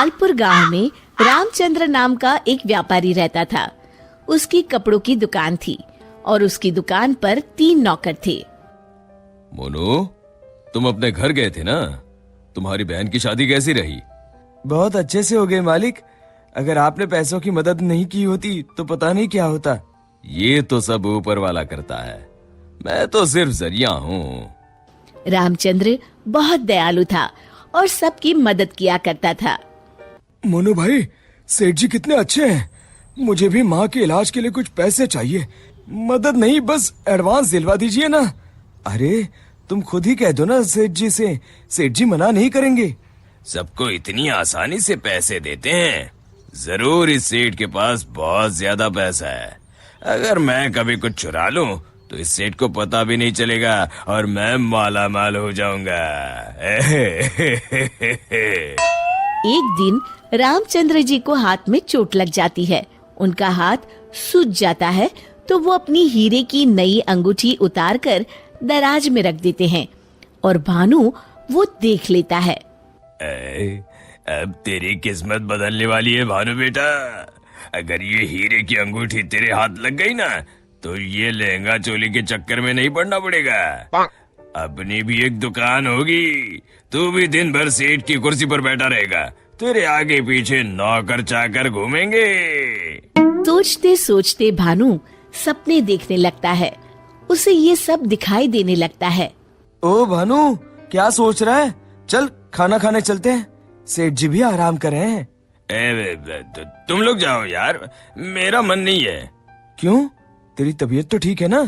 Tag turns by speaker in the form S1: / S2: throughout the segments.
S1: लालपुर गांव में रामचंद्र नाम का एक व्यापारी रहता था। उसकी कपड़ों की दुकान थी और उसकी दुकान पर 3 नौकर थे।
S2: मोनू, तुम अपने घर गए थे ना? तुम्हारी बहन की शादी कैसी रही?
S3: बहुत अच्छे से हो गए मालिक। अगर आपने पैसों की मदद नहीं की होती तो पता नहीं क्या होता।
S2: ये तो सब ऊपर वाला करता है, मैं तो सिर्फ जरिया हूँ।
S1: रामचंद्र बहुत दयालु था और सबकी मदद किया करता था।
S3: मोनू भाई, सेठ जी कितने अच्छे हैं। मुझे भी माँ के इलाज के लिए कुछ पैसे चाहिए। मदद नहीं, बस एडवांस दिलवा दीजिए ना। अरे तुम खुद ही कह दो ना सेठ जी से, सेठ जी मना नहीं करेंगे।
S2: सबको इतनी आसानी से पैसे देते हैं? जरूर इस सेठ के पास बहुत ज्यादा पैसा है। अगर मैं कभी कुछ चुरा लूं तो इस सेठ को पता भी नहीं चलेगा और मैं माला माल हो जाऊंगा।
S1: एक दिन रामचंद्र जी को हाथ में चोट लग जाती है। उनका हाथ सूज जाता है तो वो अपनी हीरे की नई अंगूठी उतारकर दराज में रख देते हैं और भानु वो देख लेता है।
S2: अब तेरी किस्मत बदलने वाली है भानु बेटा। अगर ये हीरे की अंगूठी तेरे हाथ लग गई ना तो ये लहंगा चोली के चक्कर में नहीं पड़ना पड़ेगा। अपनी भी एक दुकान होगी, तू भी दिन भर सेठ की कुर्सी पर बैठा रहेगा, तेरे आगे पीछे नौकर चाकर घूमेंगे।
S1: सोचते सोचते भानु सपने देखने लगता है। उसे ये सब दिखाई देने लगता है।
S3: ओ भानु, क्या सोच रहा है? चल खाना खाने चलते हैं, सेठ जी भी आराम कर रहे हैं।
S2: तुम लोग जाओ यार, मेरा मन नहीं है।
S3: क्यों? तेरी तबीयत तो ठीक है ना?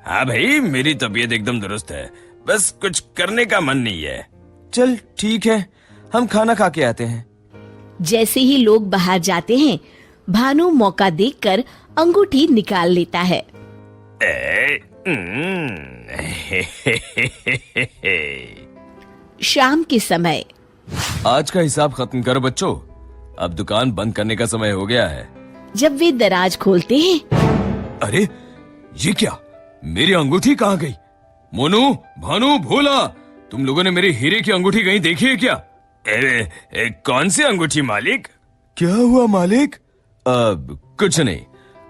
S2: हाँ भाई, मेरी तबीयत एकदम दुरुस्त है, बस कुछ करने का मन नहीं है।
S3: चल ठीक है, हम खाना खा के आते हैं।
S1: जैसे ही लोग बाहर जाते हैं, भानु मौका देखकर अंगूठी निकाल लेता है। शाम के समय।
S2: आज का हिसाब खत्म करो बच्चों, अब दुकान बंद करने का समय हो गया है।
S1: जब वे दराज खोलते हैं,
S2: अरे ये क्या, मेरी अंगूठी कहाँ गई? मोनू, भानु, भोला, तुम लोगों ने मेरी हीरे की अंगूठी कहीं देखी है क्या? कौन सी अंगूठी मालिक?
S3: क्या हुआ मालिक?
S2: अब कुछ नहीं,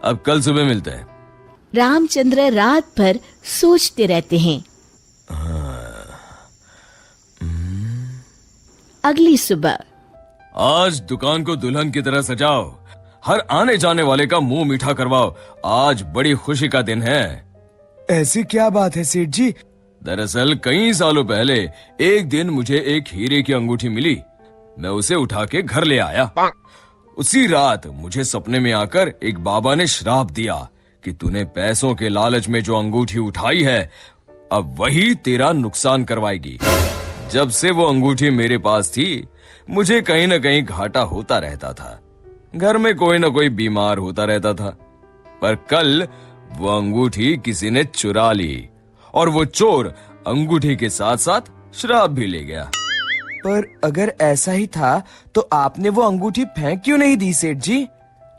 S2: अब कल सुबह मिलते हैं।
S1: रामचंद्र रात भर सोचते रहते हैं। अगली सुबह।
S2: आज दुकान को दुल्हन की तरह सजाओ, हर आने जाने वाले का मुंह मीठा करवाओ, आज बड़ी खुशी का दिन है।
S3: ऐसी क्या बात है सेठ जी?
S2: दरअसल कई सालों पहले एक दिन मुझे एक हीरे की अंगूठी मिली। मैं उसे उठा के घर ले आया। उसी रात मुझे सपने में आकर एक बाबा ने श्राप दिया कि तूने पैसों के लालच में जो अंगूठी उठाई है, अब वही तेरा नुकसान करवाएगी। जब से वो अंगूठी मेरे पास थी, मुझे कहीं न कहीं घाटा होता रहता था। घर में कोई न कोई बीमार होता रहता था। पर कल वो अंगूठी किसी ने चुरा ली और वो चोर अंगूठी के साथ साथ श्राप भी ले गया।
S3: पर अगर ऐसा ही था तो आपने वो अंगूठी फेंक क्यों नहीं दी सेठ जी?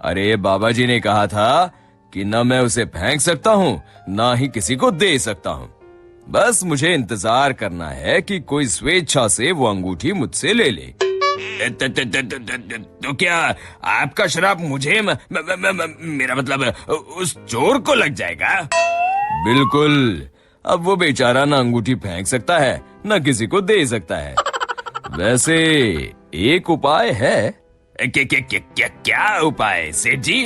S2: अरे बाबा जी ने कहा था कि न मैं उसे फेंक सकता हूँ, ना ही किसी को दे सकता हूँ। बस मुझे इंतजार करना है कि कोई स्वेच्छा से वो अंगूठी मुझसे ले ले। तो क्या आपका श्राप मुझे मेरा मतलब उस चोर को लग जाएगा? बिल्कुल। अब वो बेचारा ना अंगूठी फेंक सकता है, न किसी को दे सकता है। वैसे एक उपाय है। क्या उपाय सेठ जी?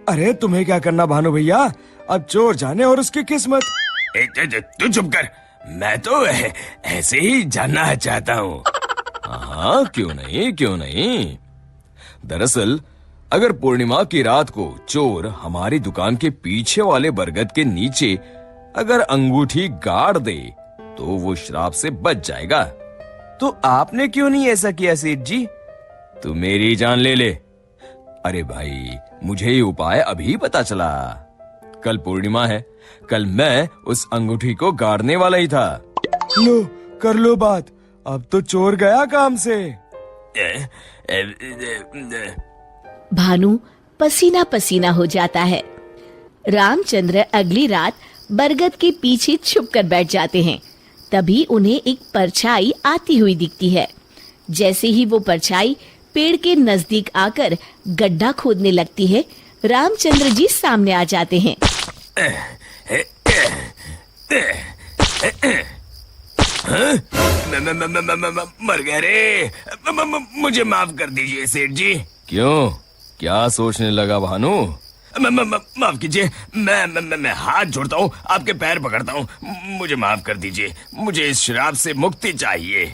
S3: अरे तुम्हें क्या करना भानु भैया, अब चोर जाने और उसकी किस्मत।
S2: तू चुप कर, मैं तो ऐसे ही जानना चाहता हूँ। हाँ, क्यों नहीं, क्यों नहीं। दरअसल अगर पूर्णिमा की रात को चोर हमारी दुकान के पीछे वाले बरगद के नीचे अगर अंगूठी गाड़ दे तो वो श्राप से बच जाएगा।
S3: तो आपने क्यों नहीं ऐसा किया सेठ जी?
S2: तू मेरी जान ले ले। अरे भाई, मुझे ये उपाय अभी पता चला। कल पूर्णिमा है, कल मैं उस अंगूठी को गाड़ने वाला ही था।
S3: लो, कर लो बात, अब तो चोर गया काम से।
S1: भानु पसीना पसीना हो जाता है। रामचंद्र अगली रात बरगद के पीछे छुपकर बैठ जाते हैं। तभी उन्हें एक परछाई आती हुई दिखती है। जैसे ही वो परछाई पेड़ के नजदीक आकर गड्ढा खोदने लगती है, रामचंद्र जी सामने आ जाते हैं।
S2: मर गए रे। मुझे माफ कर दीजिए सेठ जी। क्यों, क्या सोचने लगा भानु? माफ कीजिए, मैं हाथ जोड़ता हूँ, आपके पैर पकड़ता हूँ, मुझे माफ कर दीजिए। मुझे इस शराब से मुक्ति चाहिए।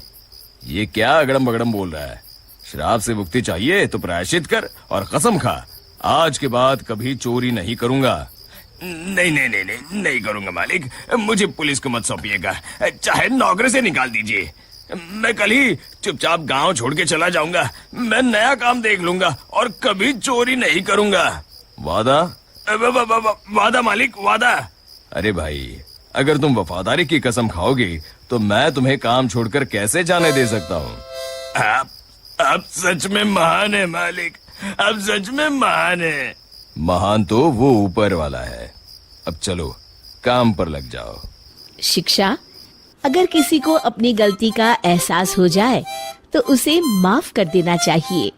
S2: ये क्या अगड़म बगड़म बोल रहा है? शराब से मुक्ति चाहिए तो प्रायश्चित कर और कसम खा, आज के बाद कभी चोरी नहीं करूंगा। नहीं नहीं नहीं नहीं नहीं करूंगा मालिक, मुझे पुलिस को मत सौंपिएगा, चाहे नौकरी से निकाल दीजिए। मैं कल ही चुपचाप गांव छोड़ के चला जाऊंगा। मैं नया काम देख लूंगा और कभी चोरी नहीं करूंगा। वादा? वादा मालिक, वादा। अरे भाई, अगर तुम वफादारी की कसम खाओगे तो मैं तुम्हें काम छोड़कर कैसे जाने दे सकता हूँ? आप सच में महान है मालिक, आप सच में महान है। महान तो वो ऊपर वाला है। अब चलो काम पर लग जाओ।
S1: शिक्षा: अगर किसी को अपनी गलती का एहसास हो जाए तो उसे माफ कर देना चाहिए।